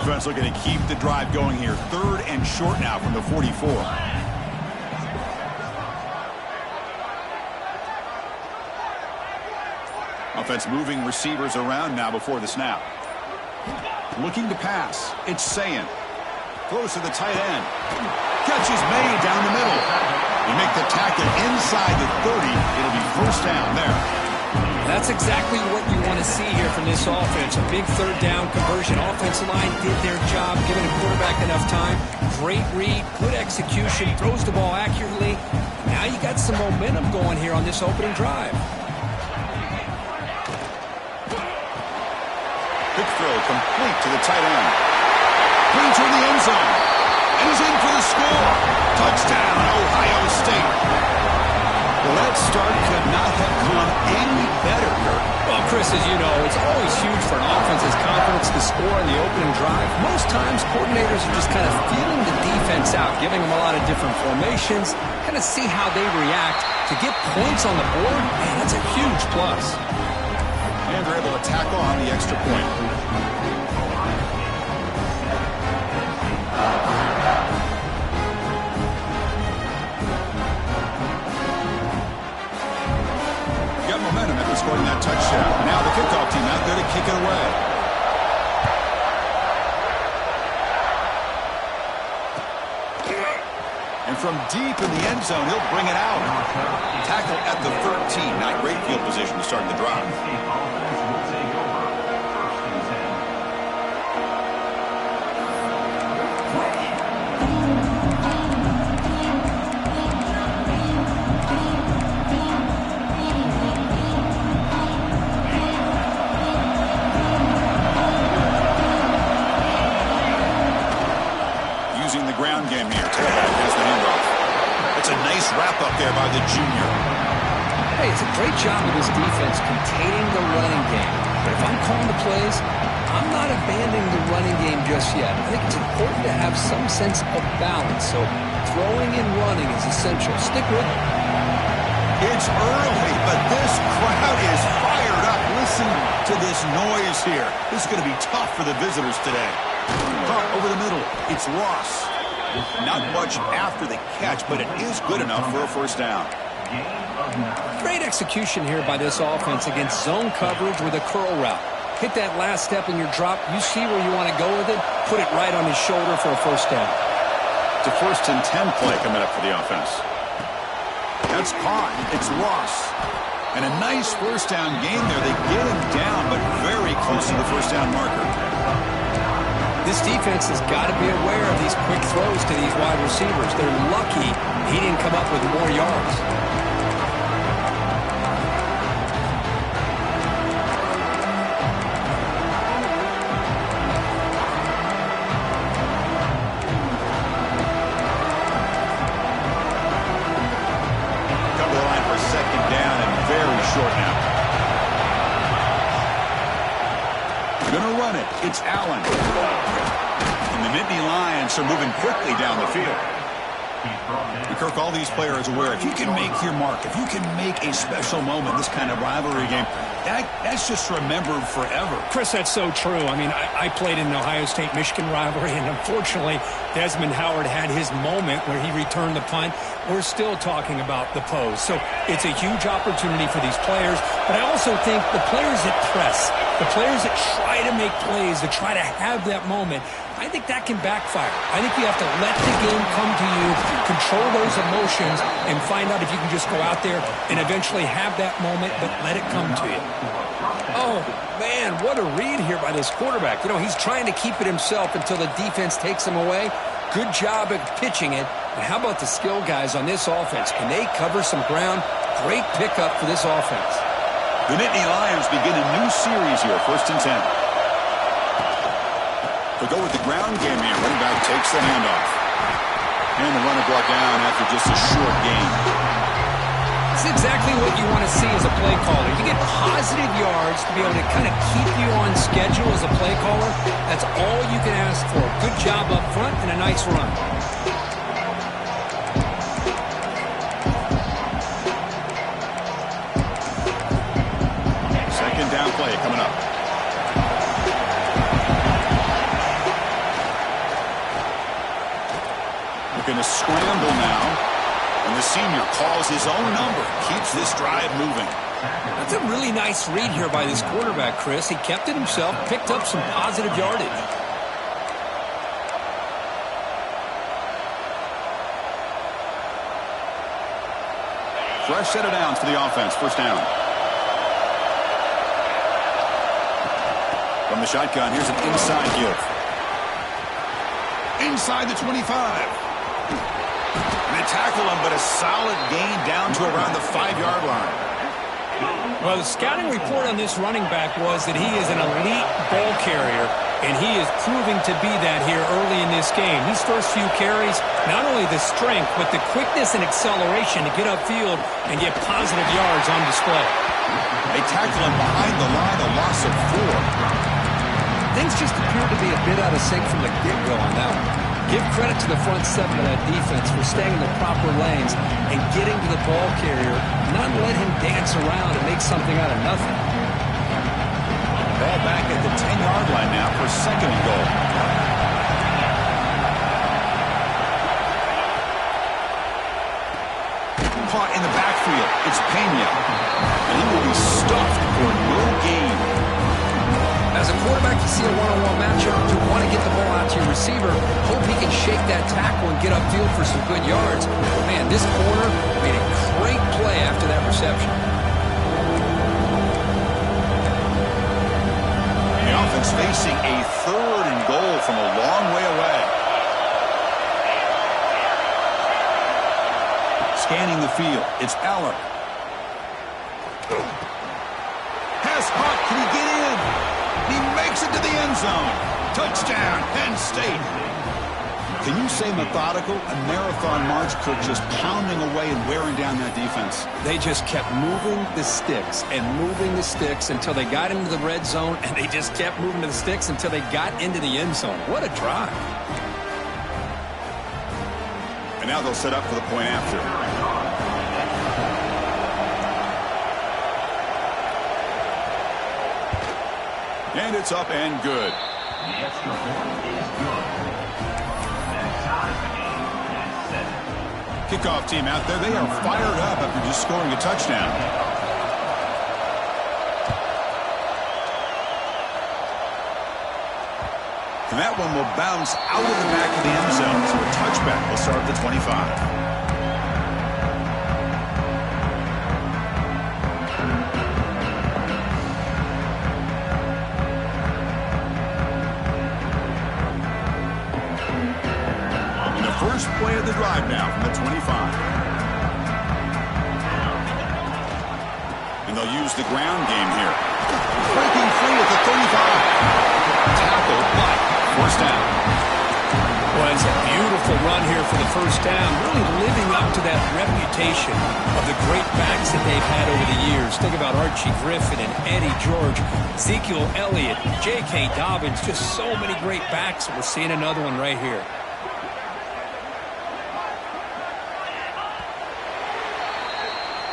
offense looking to keep the drive going here. 3rd and short now from the 44. Offense moving receivers around now before the snap. Looking to pass. It's Sayan. Throws to the tight end. Catch is made down the middle. You make the tackle inside the 30. It'll be first down there. That's exactly what you want to see here from this offense. A big 3rd down conversion. Offensive line did their job, giving the quarterback enough time. Great read, good execution, throws the ball accurately. Now you got some momentum going here on this opening drive. Quick throw complete to the tight end. Brings her in the end zone. And he's in for the score. Touchdown, Ohio State. Well, that start could not have come any better, Kirk. Well, Chris, as you know, it's always huge for an offense's confidence to score in the opening drive. Most times, coordinators are just kind of feeling the defense out, giving them a lot of different formations, kind of see how they react. To get points on the board, man, that's a huge plus. And they're able to tackle on the extra point. Got momentum after scoring that touchdown. Now the kickoff team out there to kick it away. And from deep in the end zone, he'll bring it out. Tackle at the 13. Not great field position to start the drive. Using the ground game here. Tailback has the handoff. It's a nice wrap-up there by the junior. Hey, it's a great job of this defense containing the running game. But if I'm calling the plays, I'm not abandoning the running game just yet. I think it's important to have some sense of balance. So throwing and running is essential. Stick with it. It's early, but this crowd is fired up. Listen to this noise here. This is going to be tough for the visitors today. Caught over the middle. It's Ross. Not much after the catch, but it is good enough for a first down. Great execution here by this offense against zone coverage with a curl route. Hit that last step in your drop. You see where you want to go with it. Put it right on his shoulder for a first down. It's a 1st and 10 play coming up for the offense. That's caught. It's Ross. And a nice first down gain there. They get him down, but very close to the first down marker. This defense has got to be aware of these quick throws to these wide receivers. They're lucky he didn't come up with more yards. Cover the line for 2nd down and very short now. Gonna run it. It's Allen. And the Nittany Lions are moving quickly down the field. And Kirk, all these players aware, if you can make your mark, if you can make a special moment, this kind of rivalry game, that's just remembered forever. Chris, that's so true. I mean, I played in the Ohio State-Michigan rivalry, and unfortunately, Desmond Howard had his moment where he returned the punt. We're still talking about the pose. So it's a huge opportunity for these players, but I also think the players that press, the players that try to make plays, that try to have that moment, I think that can backfire. I think you have to let the game come to you, control those emotions, and find out if you can just go out there and eventually have that moment, but let it come to you. Oh, man, what a read here by this quarterback. You know, he's trying to keep it himself until the defense takes him away. Good job at pitching it. And how about the skill guys on this offense? Can they cover some ground? Great pickup for this offense. The Nittany Lions begin a new series here, 1st and 10. They'll go with the ground game here. Running back takes the handoff. And the runner brought down after just a short gain. It's exactly what you want to see as a play caller. You get positive yards to be able to kind of keep you on schedule as a play caller. That's all you can ask for. Good job up front and a nice run. scramble now. And the senior calls his own number. Keeps this drive moving. That's a really nice read here by this quarterback, Chris. He kept it himself, picked up some positive yardage. Fresh set of downs for the offense. First down. From the shotgun, here's an inside give. Inside the 25. They tackle him, but a solid gain down to around the 5-yard line. Well, the scouting report on this running back was that he is an elite ball carrier, and he is proving to be that here early in this game. These first few carries, not only the strength, but the quickness and acceleration to get upfield and get positive yards on display. They tackle him behind the line, a loss of 4. Things just appear to be a bit out of sync from the get-go on that one. Give credit to the front seven of that defense for staying in the proper lanes and getting to the ball carrier, not let him dance around and make something out of nothing. Ball back at the 10-yard line now for second and goal. Caught in the backfield. It's Pena. And he will be stuffed for no gain. As a quarterback, you see a one-on-one matchup. You want to get the ball out to your receiver. Hope he can shake that tackle and get upfield for some good yards. Man, this corner made a great play after that reception. The offense facing a third and goal from a long way away. Scanning the field. It's Aller. Pass caught. Can he get in? He makes it to the end zone. Touchdown, Penn State. Can you say methodical? A marathon march, Kirk, just pounding away and wearing down that defense. They just kept moving the sticks and moving the sticks until they got into the red zone, and they just kept moving to the sticks until they got into the end zone. What a drive. And now they'll set up for the point after. And it's up and good. The extra point is good. That ties the game at 7. Kickoff team out there. They are fired up after just scoring a touchdown. And that one will bounce out of the back of the end zone. So a touchback will start at the 25. First play of the drive now from the 25. And they'll use the ground game here. Breaking free at the 35. Tackled, but first down. Well, it's a beautiful run here for the first down, really living up to that reputation of the great backs that they've had over the years. Think about Archie Griffin and Eddie George, Ezekiel Elliott, J.K. Dobbins, just so many great backs, and we're seeing another one right here.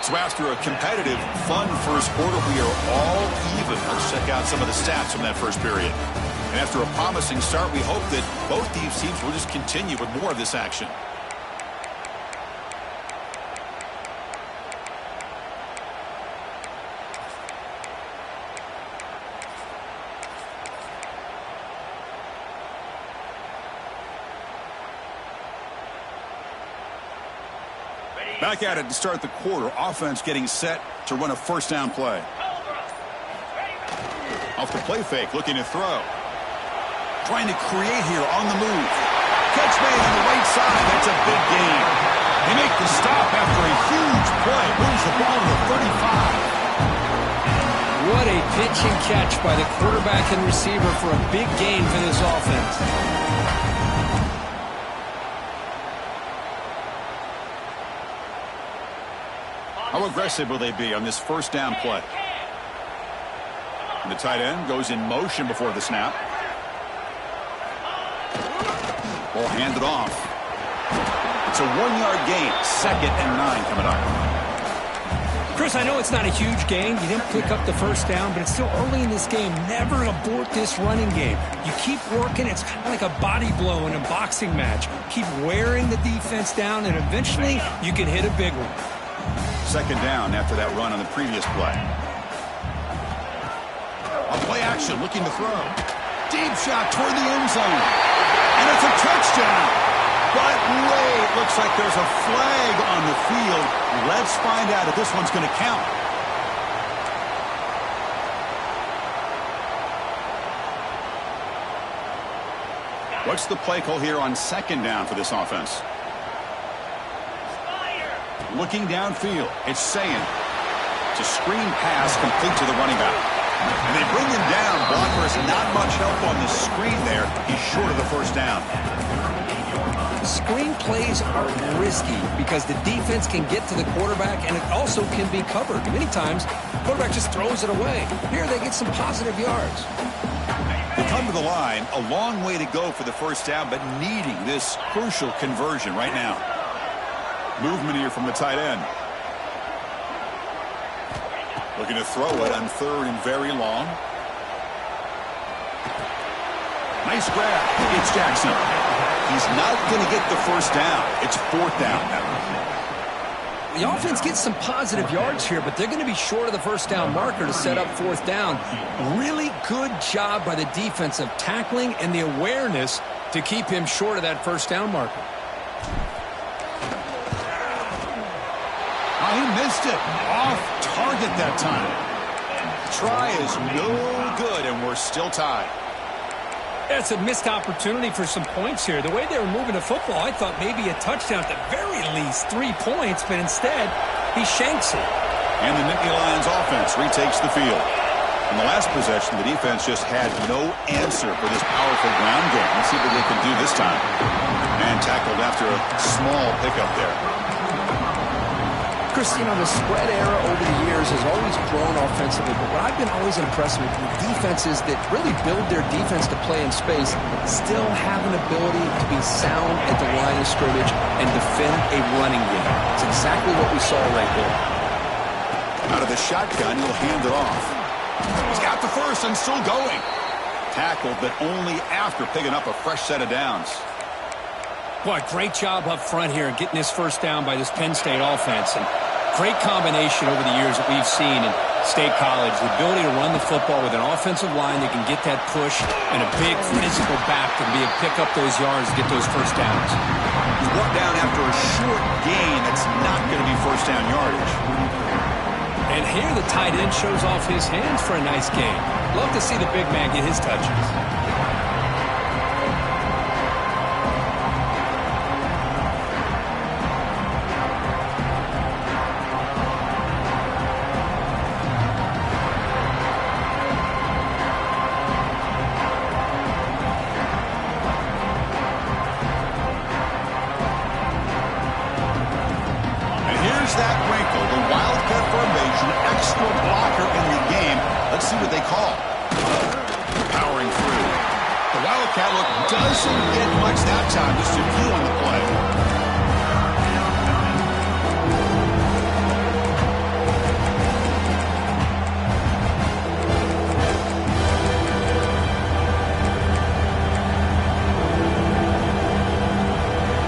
So after a competitive, fun first quarter, we are all even. Let's check out some of the stats from that first period. And after a promising start, we hope that both these teams will just continue with more of this action. Back at it to start the quarter. Offense getting set to run a first down play. Off the play fake, looking to throw. Trying to create here on the move. Catch made on the right side. That's a big gain. They make the stop after a huge play. Moves the ball to the 35. What a pitch and catch by the quarterback and receiver for a big gain for this offense. How aggressive will they be on this first down play? And the tight end goes in motion before the snap. Ball handed off. It's a 1-yard gain. 2nd and 9 coming up. Chris, I know it's not a huge gain. You didn't pick up the first down, but it's still early in this game. Never abort this running game. You keep working. It's kind of like a body blow in a boxing match. Keep wearing the defense down, and eventually you can hit a big one. Second down after that run on the previous play. On play action, looking to throw. Deep shot toward the end zone. And it's a touchdown. But wait, looks like there's a flag on the field. Let's find out if this one's going to count. What's the play call here on second down for this offense? Looking downfield, it's saying it's a screen pass complete to the running back. And they bring him down. Blockers, not much help on the screen there. He's short of the first down. Screen plays are risky because the defense can get to the quarterback, and it also can be covered. Many times, the quarterback just throws it away. Here they get some positive yards. They come to the line, a long way to go for the first down, but needing this crucial conversion right now. Movement here from the tight end. Looking to throw it on third and very long. Nice grab. It's Jackson. He's not going to get the first down. It's fourth down now. The offense gets some positive yards here, but they're going to be short of the first down marker to set up fourth down. Really good job by the defense of tackling and the awareness to keep him short of that first down marker. Oh, he missed it. Off target that time. Try is no good, and we're still tied. It's a missed opportunity for some points here. The way they were moving the football, I thought maybe a touchdown at the very least, 3 points, but instead, he shanks it. And the Nittany Lions offense retakes the field. In the last possession, the defense just had no answer for this powerful ground game. Let's see what they can do this time. And tackled after a small pickup there. Chris, you know, the spread era over the years has always grown offensively, but what I've been always impressed with defenses that really build their defense to play in space still have an ability to be sound at the line of scrimmage and defend a running game. It's exactly what we saw right there. Out of the shotgun, he'll hand it off. He's got the first and still going. Tackled, but only after picking up a fresh set of downs. Boy, great job up front here getting this first down by this Penn State offense. And great combination over the years that we've seen in State College. The ability to run the football with an offensive line that can get that push and a big physical back to be able to pick up those yards and get those first downs. He's brought down after a short gain. That's not going to be first down yardage. And here the tight end shows off his hands for a nice gain. Love to see the big man get his touches. Doesn't get much that time. Just a few on the play.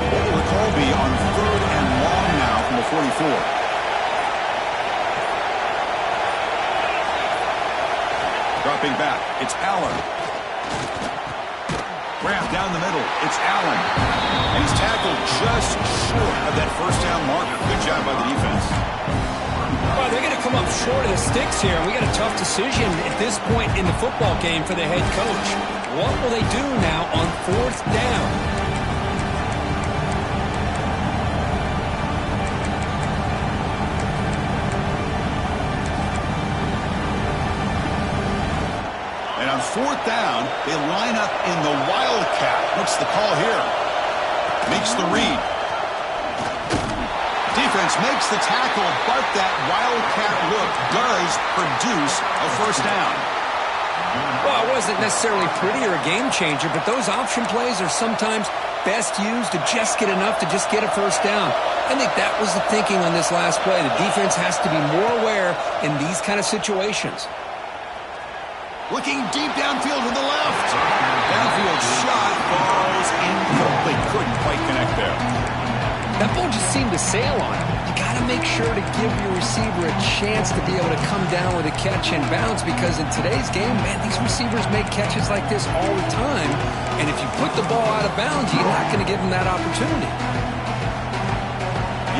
What will the call be on third and long now from the 44? Dropping back. It's Allen. Grab down the middle. It's Allen. And he's tackled just short of that first down marker. Good job by the defense. Well, they're going to come up short of the sticks here. We got a tough decision at this point in the football game for the head coach. What will they do now on fourth down? Fourth down, they line up in the Wildcat. What's the call here? Makes the read. Defense makes the tackle, but that Wildcat look does produce a first down. Well, it wasn't necessarily pretty or a game changer, but those option plays are sometimes best used to just get enough to just get a first down. I think that was the thinking on this last play. The defense has to be more aware in these kind of situations. Looking deep downfield to the left. Downfield shot falls incomplete. Couldn't quite connect there. That ball just seemed to sail on him. You got to make sure to give your receiver a chance to be able to come down with a catch and bounce, because in today's game, man, these receivers make catches like this all the time. And if you put the ball out of bounds, you're not going to give them that opportunity.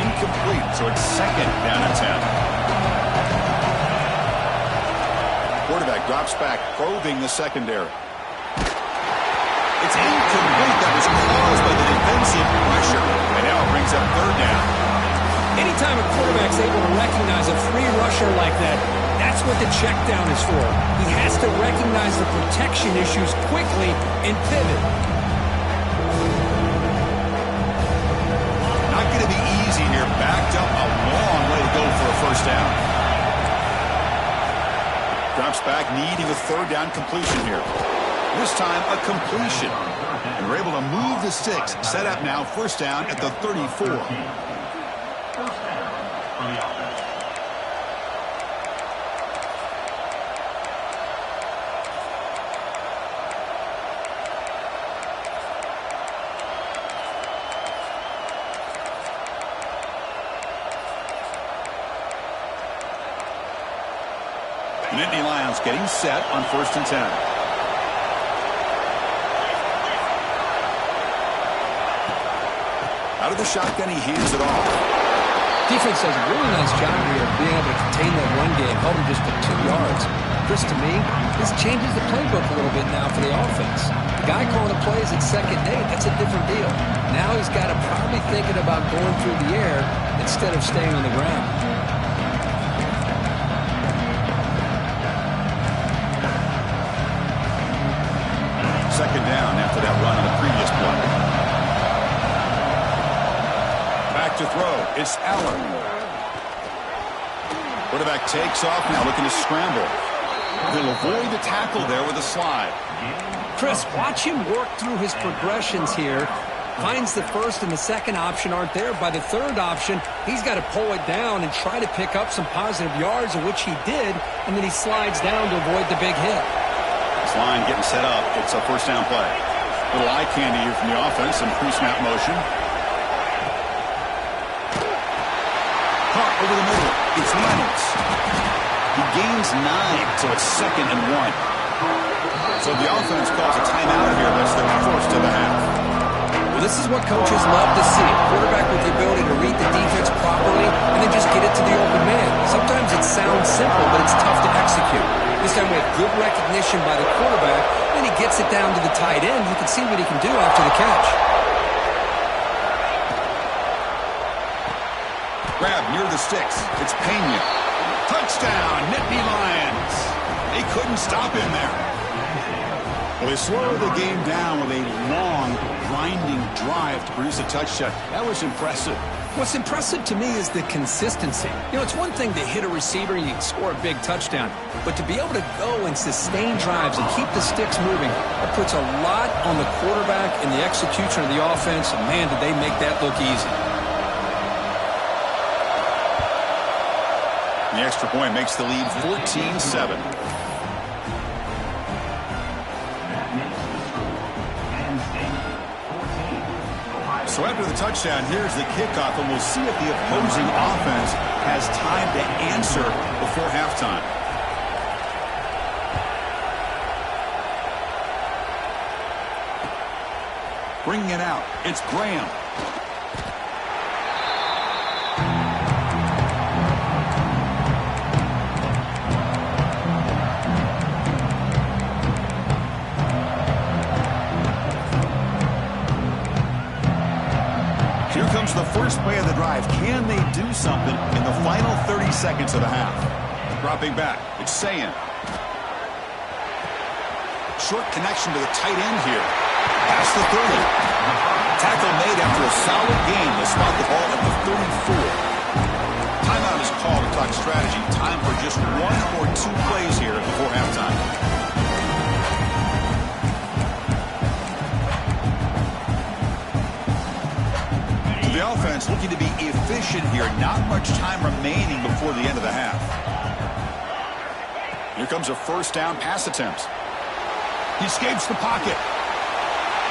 Incomplete, so it's second down and 10. Quarterback drops back, probing the secondary. It's incomplete. That was caused by the defensive pressure. And now it brings up third down. Anytime a quarterback's able to recognize a free rusher like that, that's what the check down is for. He has to recognize the protection issues quickly and pivot. Not going to be easy here. Backed up a long way to go for a first down. Drops back, needing a third down completion here. This time, a completion. And we're able to move the sticks. Set up now, first down at the 34. First down for the offense. Nittany Lions getting set on first and 10. Out of the shotgun, he hands it off. Defense does a really nice job here of being able to contain that run game, held him just to 2 yards. Chris, to me, this changes the playbook a little bit now for the offense. The guy calling the plays at second and 8, that's a different deal. Now he's got to probably thinking about going through the air instead of staying on the ground. Second down after that run on the previous play. Back to throw. It's Allen. Quarterback takes off now, looking to scramble. He'll avoid the tackle there with a slide. Chris, watch him work through his progressions here. Finds the first and the second option aren't there. By the third option, he's got to pull it down and try to pick up some positive yards, of which he did, and then he slides down to avoid the big hit. This line getting set up. It's a first down play. Little eye candy here from the offense and pre-snap motion. Caught over the middle. It's Reynolds. He gains 9, so it's second and 1. So the offense calls a timeout here. That's their first of the half. Well, this is what coaches love to see. A quarterback with the ability to read the defense properly and then just get it to the open man. Sometimes it sounds simple, but it's tough to execute. This time we have good recognition by the quarterback, and he gets it down to the tight end. You can see what he can do after the catch. Grab near the sticks. It's Pena. Touchdown, Nittany Lions. They couldn't stop him there. Well, they slowed the game down with a long, grinding drive to produce a touchdown. That was impressive. What's impressive to me is the consistency. You know, it's one thing to hit a receiver and you can score a big touchdown, but to be able to go and sustain drives and keep the sticks moving, that puts a lot on the quarterback and the execution of the offense, and man, did they make that look easy. The extra point makes the lead 14-7. So after the touchdown, here's the kickoff, and we'll see if the opposing offense has time to answer before halftime. Bringing it out, it's Graham. Here comes the first play of the drive. Can they do something in the final 30 seconds of the half? Dropping back, it's Sayan. Short connection to the tight end here. Past the 30. Tackle made after a solid gain to spot the ball at the 34. Timeout is called to talk strategy. Time for just 1 or 2 plays here before halftime. offense looking to be efficient here. Not much time remaining before the end of the half. Here comes a first down pass attempt. He escapes the pocket.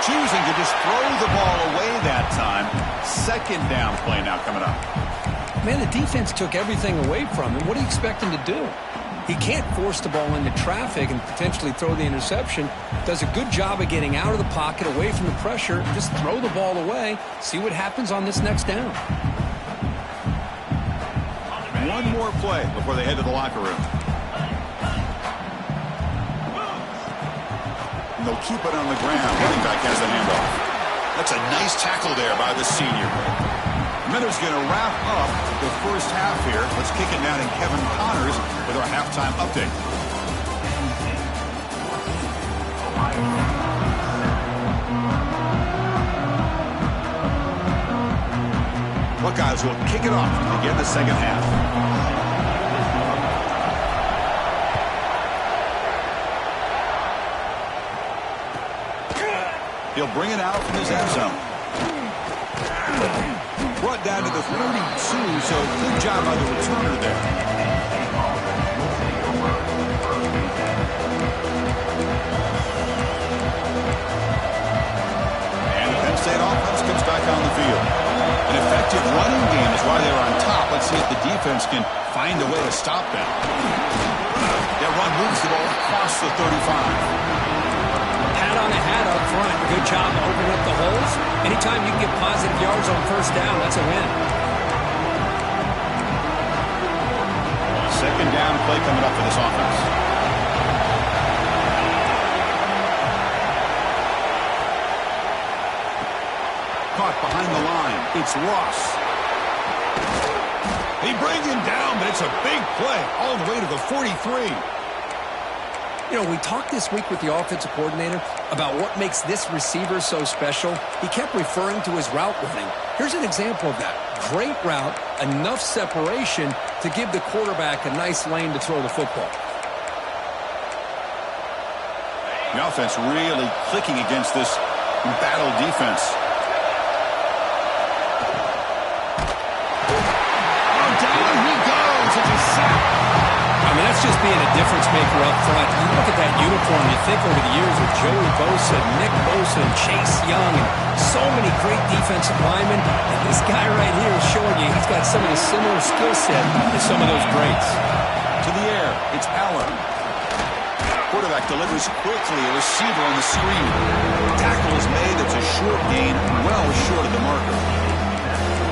Choosing to just throw the ball away that time. Second down play now coming up. Man, the defense took everything away from him. What do you expect him to do? He can't force the ball into traffic and potentially throw the interception. Does a good job of getting out of the pocket, away from the pressure, just throw the ball away, see what happens on this next down. One more play before they head to the locker room. And they'll keep it on the ground. Running back has the handoff. That's a nice tackle there by the senior. Miller's going to wrap up the first half here. Let's kick it now to Kevin Connors with our halftime update. Buckeyes will kick it off to begin the second half. He'll bring it out from his end zone. Brought down to the 42, so good job by the returner there. And the Penn State offense comes back on the field. An effective running game is why they're on top. Let's see if the defense can find a way to stop them. That run moves the ball across the 35. Hat on a hat up front. Good job opening up the holes. Anytime you can get positive yards on first down, that's a win. Second down play coming up for this offense. Caught behind the line. It's Ross. They bring him down, but it's a big play all the way to the 43. You know, we talked this week with the offensive coordinator about what makes this receiver so special. He kept referring to his route running. Here's an example of that. Great route, enough separation to give the quarterback a nice lane to throw the football. The offense really clicking against this battle defense. Oh, down he goes. It's a sack. I mean, that's just being a difference maker up front. You look at that uniform, you think over the years with Joey Bosa, Nick Bosa, and Chase Young, and so many great defensive linemen. And this guy right here is showing you he's got some of the similar skill set as some of those greats. To the air, it's Allen. Quarterback delivers quickly, a receiver on the screen. Tackle is made, it's a short gain, well short of the marker.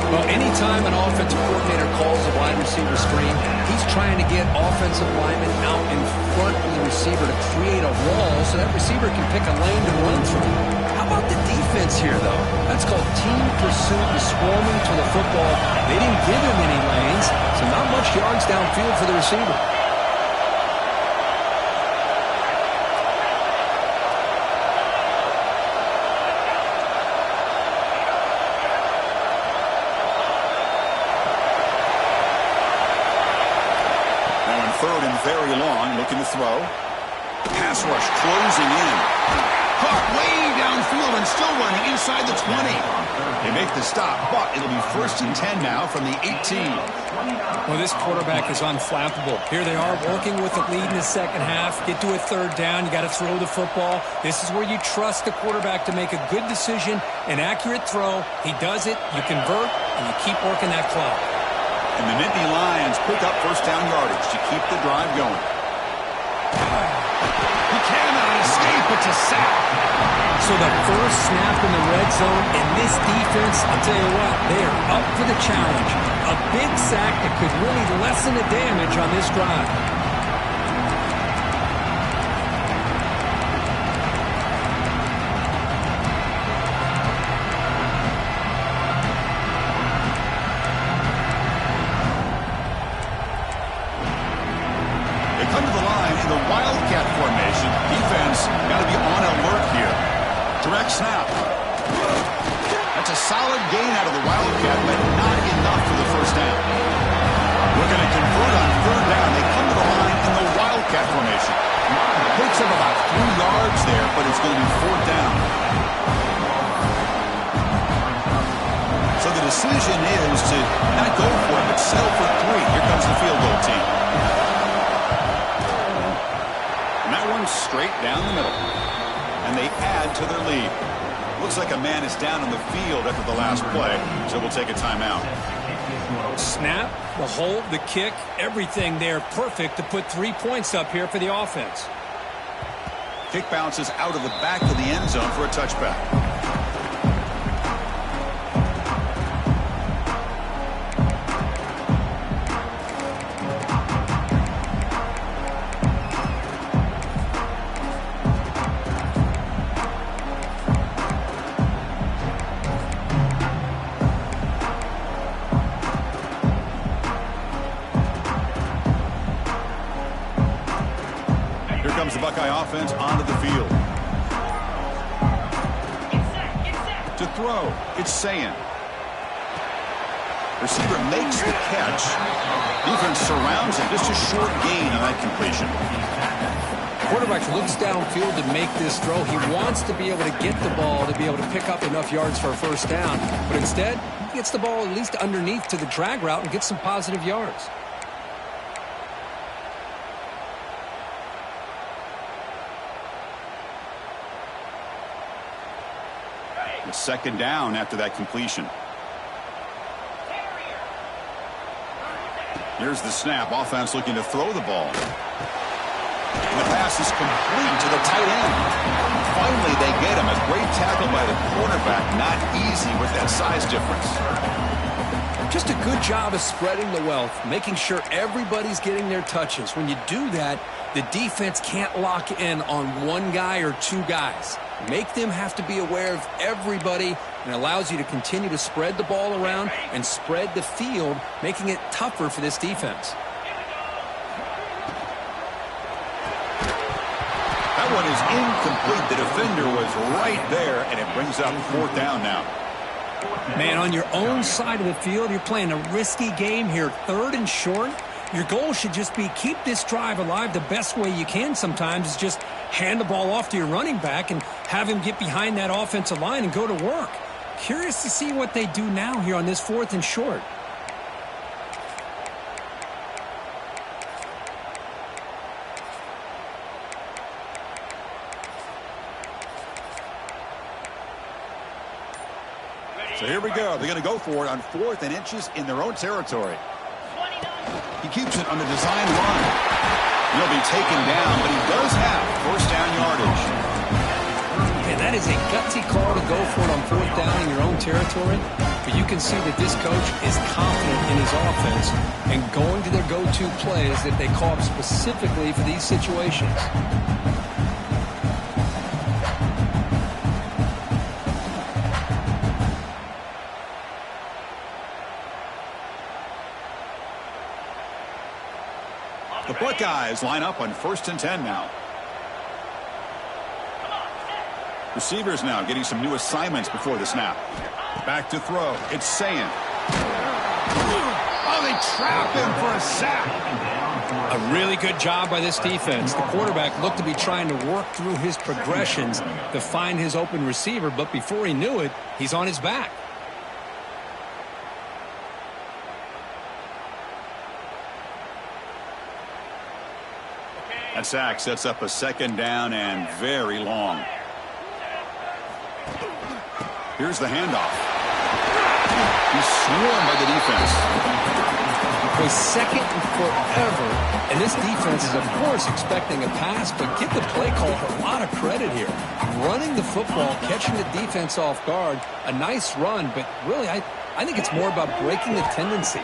Well, anytime an offensive coordinator calls a wide receiver screen, he's trying to get offensive linemen out in front of the receiver to create a wall so that receiver can pick a lane to run through. How about the defense here, though? That's called team pursuit and swarming to the football. They didn't give him any lanes, so not much yards downfield for the receiver. Third and very long, looking to throw. Pass rush closing in. Caught way downfield and still running inside the 20. They make the stop, but it'll be 1st and 10 now from the 18. Well, this quarterback is unflappable. Here they are working with the lead in the second half. Get to a third down, you got to throw the football. This is where you trust the quarterback to make a good decision, an accurate throw. He does it, you convert, and you keep working that clock. And the Nittany Lions pick up first down yardage to keep the drive going. He cannot escape. It's a sack. So the first snap in the red zone, and this defense, I'll tell you what, they are up for the challenge. A big sack that could really lessen the damage on this drive. Direct snap. That's a solid gain out of the Wildcat, but not enough for the first down. We're going to convert on third down. They come to the line. straight down the middle. And they add to their lead. Looks like a man is down on the field after the last play, so we'll take a timeout. Snap, the hold, the kick, everything there perfect to put 3 points up here for the offense. Kick bounces out of the back of the end zone for a touchback. Comes the Buckeye offense onto the field. To throw, it's Sayan. Receiver makes the catch. Defense surrounds him. Just a short gain on that completion. Quarterback looks downfield to make this throw. He wants to be able to get the ball to be able to pick up enough yards for a first down. But instead, he gets the ball at least underneath to the drag route and gets some positive yards. A second down after that completion. Here's the snap. Offense looking to throw the ball. And the pass is complete to the tight end. Finally, they get him. A great tackle by the cornerback. Not easy with that size difference. Just a good job of spreading the wealth, making sure everybody's getting their touches. When you do that, the defense can't lock in on one guy or two guys. Make them have to be aware of everybody, and allows you to continue to spread the ball around and spread the field, making it tougher for this defense. That one is incomplete. The defender was right there, and it brings up fourth down now. Man, on your own side of the field, you're playing a risky game here. 3rd and short. Your goal should just be keep this drive alive. The best way you can sometimes is just hand the ball off to your running back and have him get behind that offensive line and go to work. Curious to see what they do now here on this 4th and short. So here we go. They're going to go for it on 4th and inches in their own territory. He keeps it on the design run. He'll be taken down, but he does have first down yardage. And that is a gutsy call to go for it on 4th down in your own territory. But you can see that this coach is confident in his offense and going to their go-to plays that they call up specifically for these situations. The Buckeyes line up on 1st and 10 now. Receivers now getting some new assignments before the snap. Back to throw. It's Sayan. Oh, they trap him for a sack. A really good job by this defense. The quarterback looked to be trying to work through his progressions to find his open receiver, but before he knew it, he's on his back. That sack sets up a 2nd down and very long. Here's the handoff. He's swarmed by the defense. Was 2nd and forever, and this defense is, of course, expecting a pass, but give the play caller a lot of credit here. Running the football, catching the defense off guard, a nice run, but really, I think it's more about breaking the tendency.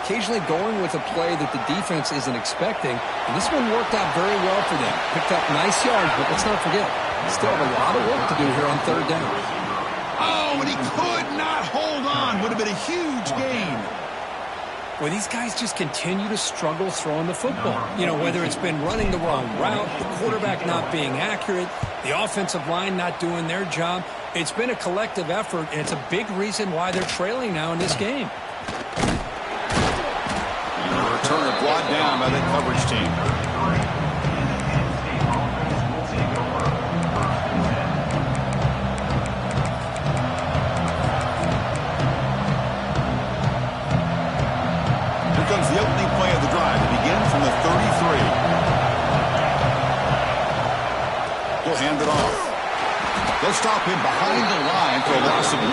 Occasionally going with a play that the defense isn't expecting, and this one worked out very well for them. Picked up nice yards, but let's not forget, still have a lot of work to do here on 3rd down. Oh, and he could not hold on. Would have been a huge gain. Well, these guys just continue to struggle throwing the football. You know, whether it's been running the wrong route, the quarterback not being accurate, the offensive line not doing their job. It's been a collective effort, and it's a big reason why they're trailing now in this game. And the returner brought down by the coverage team. Comes the opening play of the drive. It begins from the 33. will hand it off. They'll stop him behind the line for a loss of 1.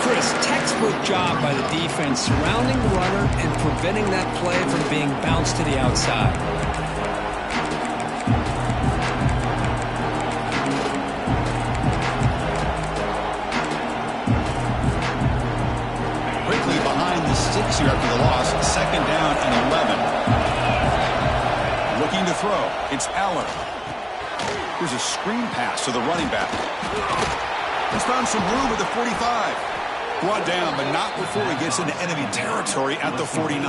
Chris, textbook job by the defense surrounding the runner and preventing that play from being bounced to the outside. Quickly behind the sticks here after the loss. 2nd down and 11. Looking to throw. It's Allen. Here's a screen pass to the running back. He's found some room at the 45. Brought down, but not before he gets into enemy territory at the 49.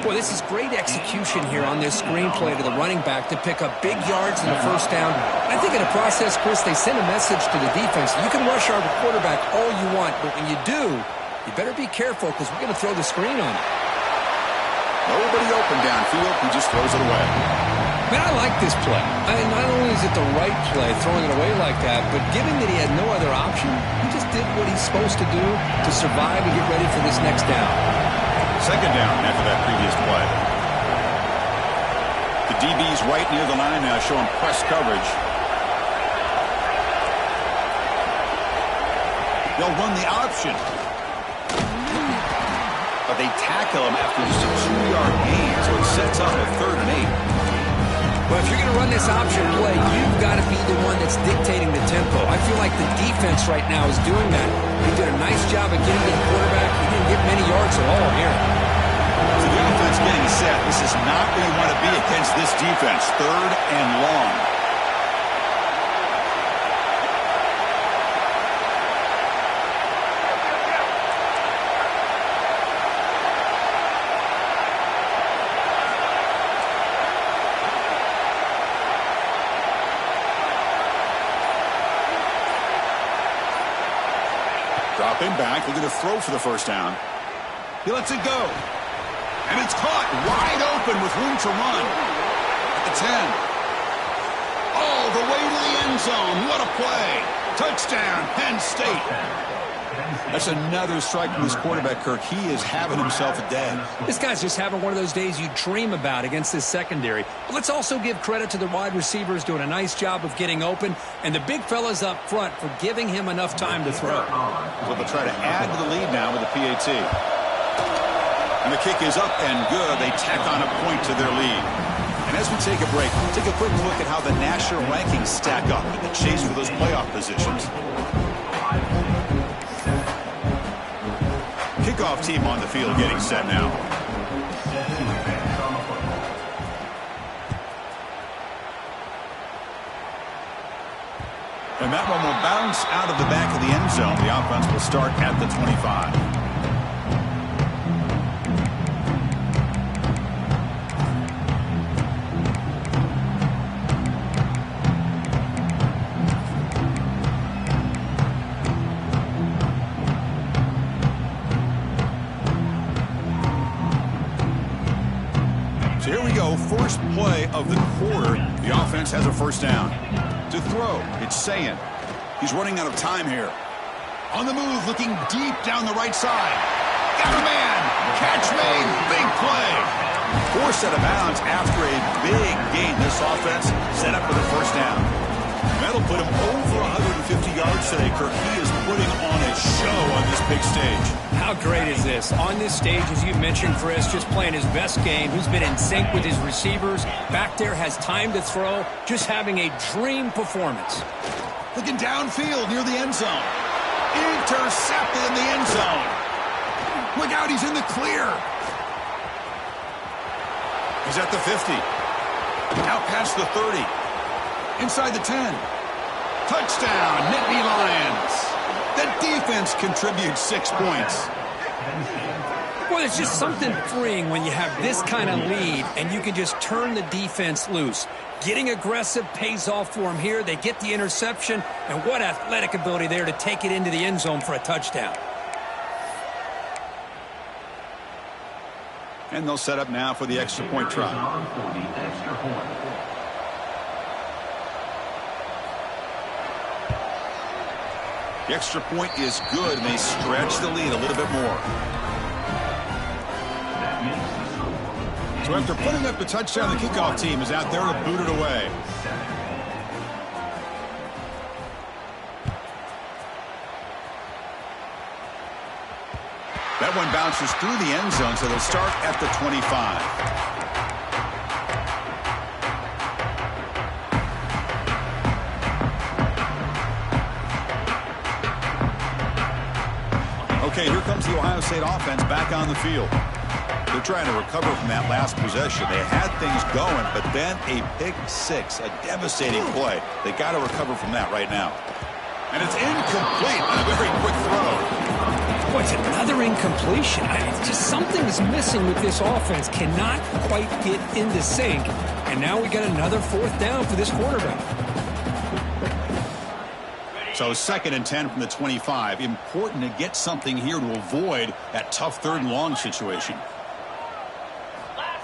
Boy, this is great execution here on this screen play to the running back to pick up big yards in the 1st down. I think in the process, Chris, they send a message to the defense. You can rush our quarterback all you want, but when you do, you better be careful because we're going to throw the screen on him. Nobody open downfield. He just throws it away. Man, I like this play. Not only is it the right play, throwing it away like that, but given that he had no other option, he just did what he's supposed to do to survive and get ready for this next down. 2nd down after that previous play. The DB's right near the line now, showing press coverage. They'll run the option. But they tackle him after just a 2-yard gain, so it sets up a 3rd and 8. Well, if you're going to run this option play, you've got to be the one that's dictating the tempo. I feel like the defense right now is doing that. They did a nice job of getting to the quarterback. He didn't get many yards at all here. So the offense getting set. This is not where you want to be against this defense. 3rd and long. Dropping back, looking to throw for the 1st down. He lets it go. And it's caught wide open with room to run. At the 10. All the way to the end zone. What a play. Touchdown, Penn State. That's another strike from this quarterback, Kirk. He is having himself a day. This guy's just having one of those days you dream about against this secondary. But let's also give credit to the wide receivers doing a nice job of getting open, and the big fellas up front for giving him enough time to throw. So they'll try to add to the lead now with the PAT. And the kick is up and good. They tack on a point to their lead. And as we take a break, take a quick look at how the national rankings stack up in the chase for those playoff positions. Kickoff team on the field getting set now. And that one will bounce out of the back of the end zone. The offense will start at the 25. So here we go, first play of the quarter. The offense has a 1st down. To throw, it's Sayan. He's running out of time here. On the move, looking deep down the right side. Got a man. Catch made. Big play. Forced out of bounds after a big gain. This offense set up for the 1st down. That'll put him over 150 yards today, Kirk. He is putting on a show on this big stage. How great is this? On this stage, as you mentioned, Chris, just playing his best game. He's been in sync with his receivers. Back there, has time to throw. Just having a dream performance. Looking downfield near the end zone. Intercepted in the end zone. Look out, he's in the clear. He's at the 50. Out past the 30. Inside the 10. Touchdown, Nittany Lions. The defense contributes 6 points. Well, it's just something freeing when you have this kind of lead and you can just turn the defense loose. Getting aggressive pays off for them here. They get the interception, and what athletic ability there to take it into the end zone for a touchdown. And they'll set up now for the extra point try. The extra point is good, and they stretch the lead a little bit more. So after putting up the touchdown, the kickoff team is out there to boot it away. That one bounces through the end zone, so they'll start at the 25. Okay, here comes the Ohio State offense back on the field. They're trying to recover from that last possession. They had things going, but then a pick six, a devastating play. They got to recover from that right now. And it's incomplete on a very quick throw. Boy, it's another incompletion. Just something is missing with this offense. Cannot quite get into sync. And now we got another fourth down for this quarterback. So 2nd and 10 from the 25. Important to get something here to avoid that tough 3rd and long situation.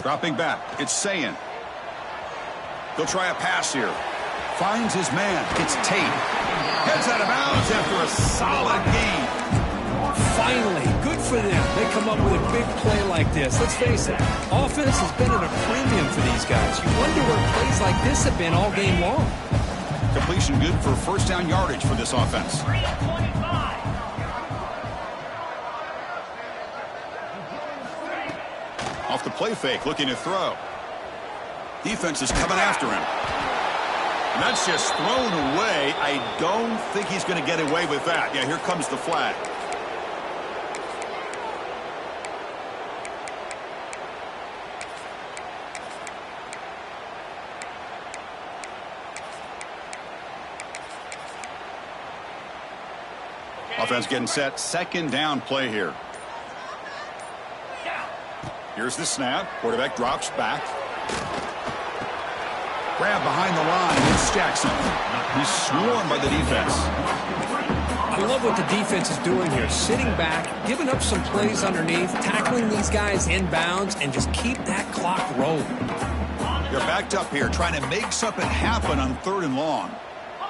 Dropping back, it's Sayin. He'll try a pass here. Finds his man. It's Tate. Heads out of bounds after a solid gain. Finally, good for them. They come up with a big play like this. Let's face it, offense has been at a premium for these guys. You wonder where plays like this have been all game long. Completion good for 1st down yardage for this offense. Off the play fake, looking to throw. Defense is coming after him. And that's just thrown away. I don't think he's going to get away with that. Yeah, here comes the flag. Offense getting set. 2nd down play here. Here's the snap. Quarterback drops back. Grab behind the line. It's Jackson. He's swarmed by the defense. I love what the defense is doing here. Sitting back, giving up some plays underneath, tackling these guys inbounds, and just keep that clock rolling. They're backed up here, trying to make something happen on 3rd and long.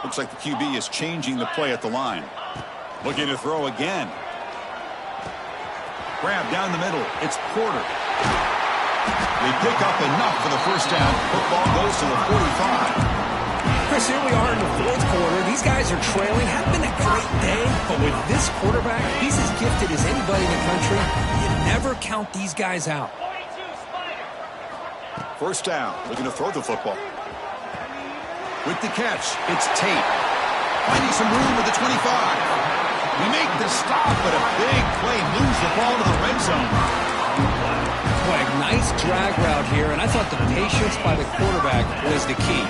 Looks like the QB is changing the play at the line. Looking to throw again. Grab down the middle. It's Porter. They pick up enough for the 1st down. Football goes to the 45. Chris, here we are in the 4th quarter. These guys are trailing. Hadn't been a great day, but with this quarterback, he's as gifted as anybody in the country. You never count these guys out. 1st down. Looking to throw the football. With the catch, it's Tate. Finding some room with the 25. We make the stop, but a big play moves the ball to the red zone. Boy, nice drag route here, and I thought the patience by the quarterback was the key.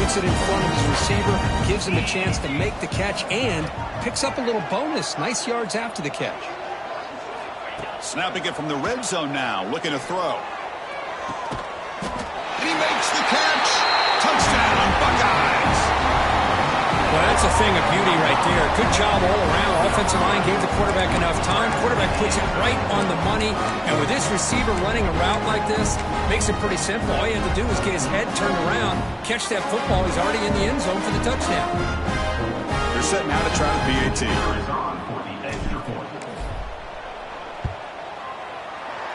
Puts it in front of his receiver, gives him a chance to make the catch, and picks up a little bonus. Nice yards after the catch. Snapping it from the red zone now, looking to throw. And he makes the catch. Touchdown, Buckeyes. Well, that's a thing of beauty right there. Good job all around. Offensive line gave the quarterback enough time. Quarterback puts it right on the money. And with this receiver running a route like this, makes it pretty simple. All you have to do is get his head turned around, catch that football. He's already in the end zone for the touchdown. They're setting out to try the PAT.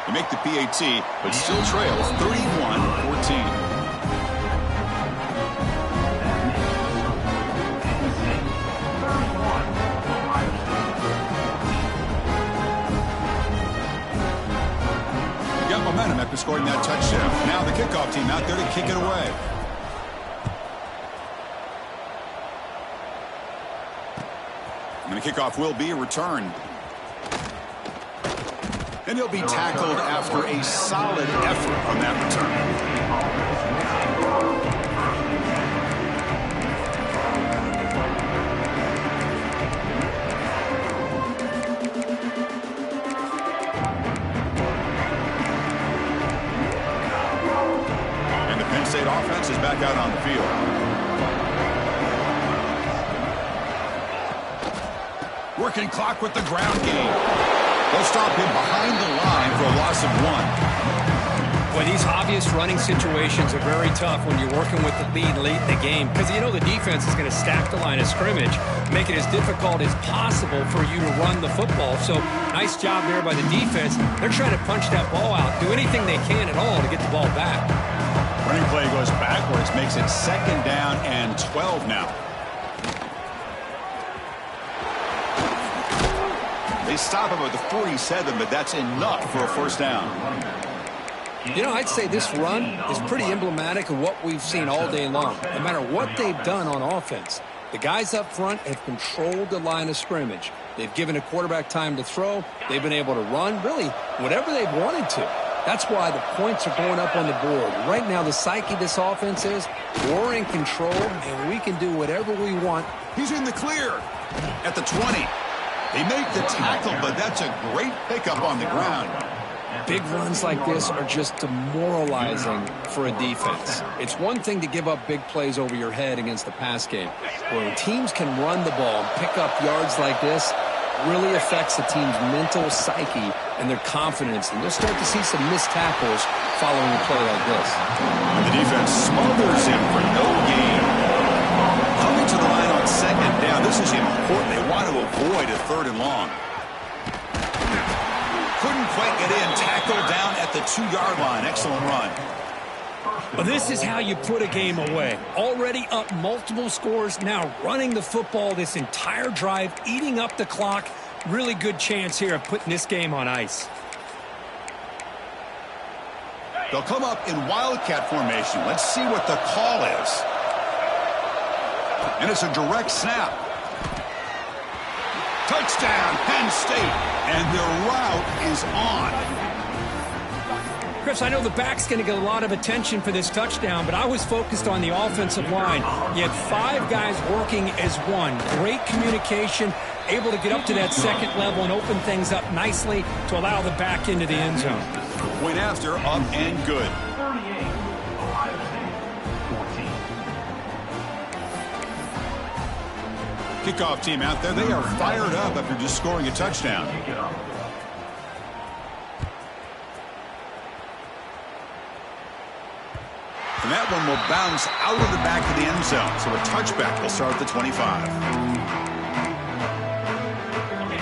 They make the PAT, but still trail 31-14. Momentum after scoring that touchdown. Now the kickoff team out there to kick it away. And the kickoff will be a return. And he'll be tackled after a solid effort on that return. State offense is back out on the field. Working clock with the ground game. They'll stop him behind the line for a loss of 1. Boy, these obvious running situations are very tough when you're working with the lead late in the game, because you know the defense is going to stack the line of scrimmage, make it as difficult as possible for you to run the football. So nice job there by the defense. They're trying to punch that ball out, do anything they can at all to get the ball back. Running play goes backwards, makes it 2nd down and 12 now. They stop him at the 47, but that's enough for a first down. You know, I'd say this run is pretty emblematic of what we've seen all day long. No matter what they've done on offense, the guys up front have controlled the line of scrimmage. They've given a quarterback time to throw. They've been able to run, really, whatever they've wanted to. That's why the points are going up on the board. Right now, the psyche of this offense is we're in control, and we can do whatever we want. He's in the clear at the 20. They make the tackle, but that's a great pickup on the ground. Big runs like this are just demoralizing for a defense. It's one thing to give up big plays over your head against the pass game. When teams can run the ball and pick up yards like this, really affects the team's mental psyche and their confidence. And you'll start to see some missed tackles following a play like this. The defense smothers him for no gain. Coming to the line on second down, this is important. They want to avoid a 3rd and long. Couldn't quite get in. Tackled down at the 2-yard line. Excellent run. Well, this is how you put a game away. Already up multiple scores, now running the football this entire drive, eating up the clock. Really good chance here of putting this game on ice. They'll come up in wildcat formation. Let's see what the call is. And it's a direct snap. Touchdown, Penn State. And their route is on. Chris, I know the back's going to get a lot of attention for this touchdown, but I was focused on the offensive line. You had 5 guys working as one. Great communication, able to get up to that second level and open things up nicely to allow the back into the end zone. Point after, up and good. 38, Ohio State, 14. Kickoff team out there. They are fired up after just scoring a touchdown. And that one will bounce out of the back of the end zone. So a touchback will start at the 25.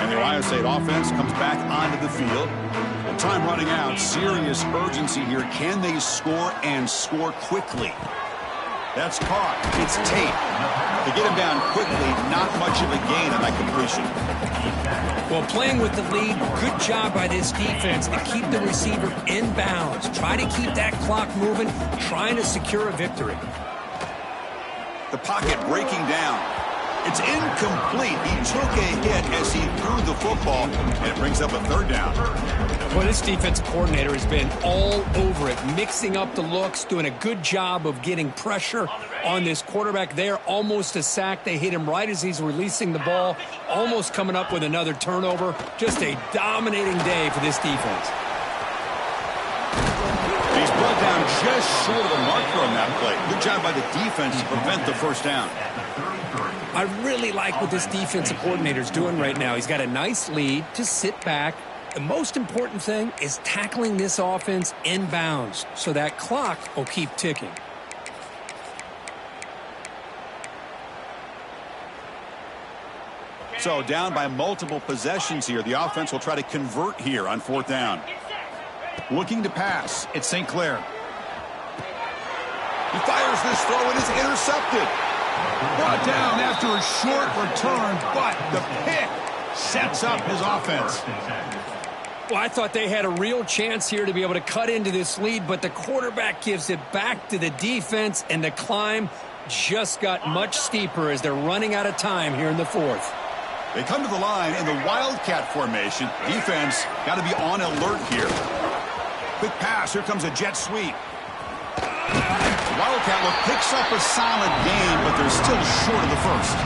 And the Ohio State offense comes back onto the field. With time running out, serious urgency here. Can they score and score quickly? That's caught. It's Tate. To get him down quickly, not much of a gain on that completion. Well, playing with the lead, good job by this defense to keep the receiver in bounds. Try to keep that clock moving, trying to secure a victory. The pocket breaking down. It's incomplete. He took a hit as he threw the football, and it brings up a 3rd down. Well, this defensive coordinator has been all over it, mixing up the looks, doing a good job of getting pressure on this quarterback there. Almost a sack. They hit him right as he's releasing the ball, almost coming up with another turnover. Just a dominating day for this defense. He's brought down just short of the marker on that play. Good job by the defense to prevent the first down. I really like what this defensive coordinator is doing right now. He's got a nice lead to sit back. The most important thing is tackling this offense in bounds so that clock will keep ticking. So down by multiple possessions here. The offense will try to convert here on 4th down. Looking to pass. It's St. Clair. He fires this throw and is intercepted. Brought down after a short return, but the pick sets up his offense. Well, I thought they had a real chance here to be able to cut into this lead, but the quarterback gives it back to the defense, and the climb just got much steeper as they're running out of time here in the 4th. They come to the line in the wildcat formation. Defense got to be on alert here. Quick pass. Here comes a jet sweep. Wildcat look picks up a solid gain, but they're still short of the first.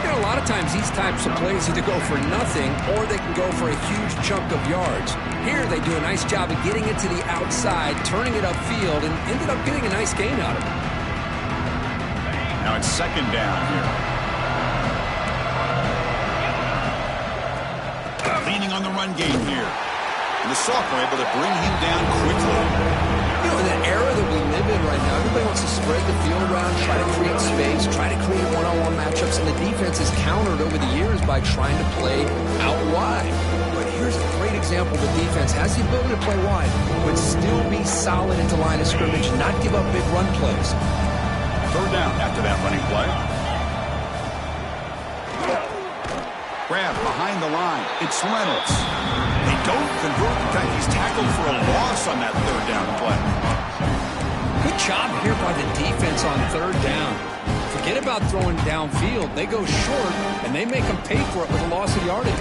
You know, a lot of times these types of plays either go for nothing or they can go for a huge chunk of yards. Here they do a nice job of getting it to the outside, turning it upfield, and ended up getting a nice gain out of it. Now it's 2nd down here. Leaning on the run game here. And the sophomore able to bring him down quickly. You know, in the era that we live in right now, everybody wants to spread the field around, try to create space, try to create one-on-one matchups, and the defense is countered over the years by trying to play out wide. But here's a great example. The defense has the ability to play wide, but still be solid into line of scrimmage, not give up big run plays. 3rd down after that running play. Grab behind the line. It's Reynolds. They don't convert. In fact, he's tackled for a loss on that third down play. Good job here by the defense on third down. Forget about throwing downfield. They go short, and they make them pay for it with a loss of yardage.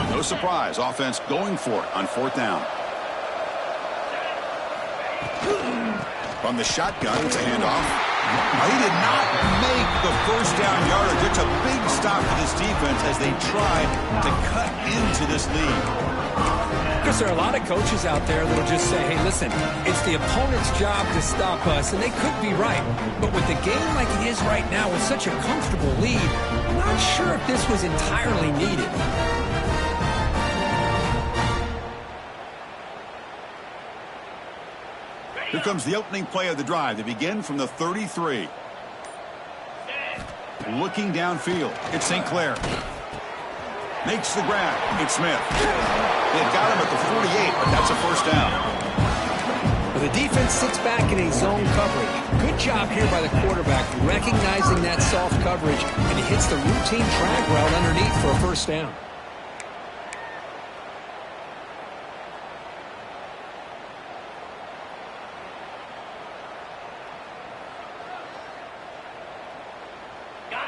No surprise, offense going for it on fourth down. From the shotgun, it's a handoff. He did not make the first down yardage. It's a big stop for this defense as they try to cut into this lead. Because there are a lot of coaches out there that will just say, hey, listen, it's the opponent's job to stop us, and they could be right. But with the game like it is right now with such a comfortable lead, I'm not sure if this was entirely needed. Here comes the opening play of the drive. They begin from the 33. Looking downfield. It's St. Clair. Makes the grab. It's Smith. They've got him at the 48, but that's a first down. Well, the defense sits back in a zone coverage. Good job here by the quarterback recognizing that soft coverage, and he hits the routine drag route underneath for a first down.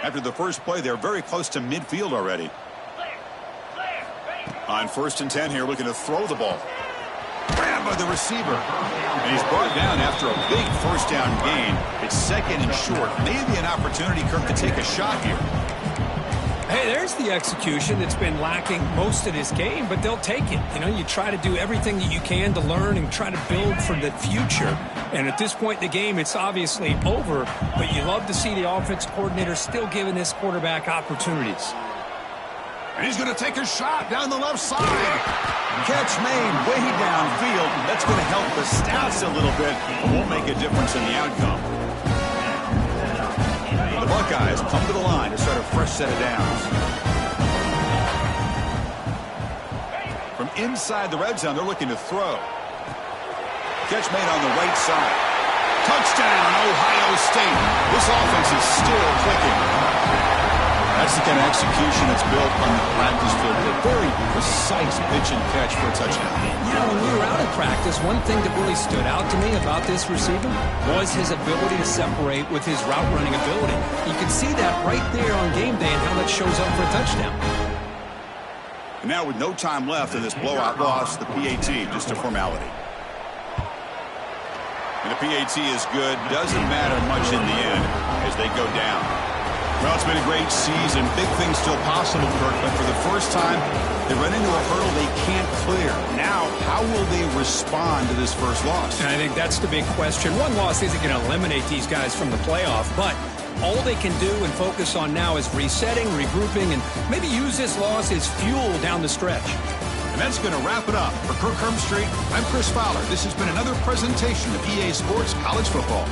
After the first play, they're very close to midfield already. On 1st and 10 here, looking to throw the ball. Grab by the receiver. And he's brought down after a big first down gain. It's second and short. Maybe an opportunity, Kirk, to take a shot here. Hey, there's the execution that's been lacking most of this game, but they'll take it. You know, you try to do everything that you can to learn and try to build for the future. And at this point in the game, it's obviously over, but you love to see the offense coordinator still giving this quarterback opportunities. And he's going to take a shot down the left side. Catch made way downfield. That's going to help the stats a little bit, but won't make a difference in the outcome. The Buckeyes come to the line to start a fresh set of downs. From inside the red zone, they're looking to throw. Catch made on the right side. Touchdown, Ohio State. This offense is still clicking. That's the kind of execution that's built on the practice field. A very precise pitch and catch for a touchdown. You know, when we were out in practice, one thing that really stood out to me about this receiver was his ability to separate with his route running ability. You can see that right there on game day and how that shows up for a touchdown. And now with no time left in this blowout loss, the PAT, just a formality. And the PAT is good. Doesn't matter much in the end as they go down. Well, it's been a great season. Big things still possible, Kirk, but for the first time, they run into a hurdle they can't clear. Now, how will they respond to this first loss? And I think that's the big question. One loss isn't going to eliminate these guys from the playoff, but all they can do and focus on now is resetting, regrouping, and maybe use this loss as fuel down the stretch. And that's going to wrap it up. For Kirk Herbstreit, I'm Chris Fowler. This has been another presentation of EA Sports College Football.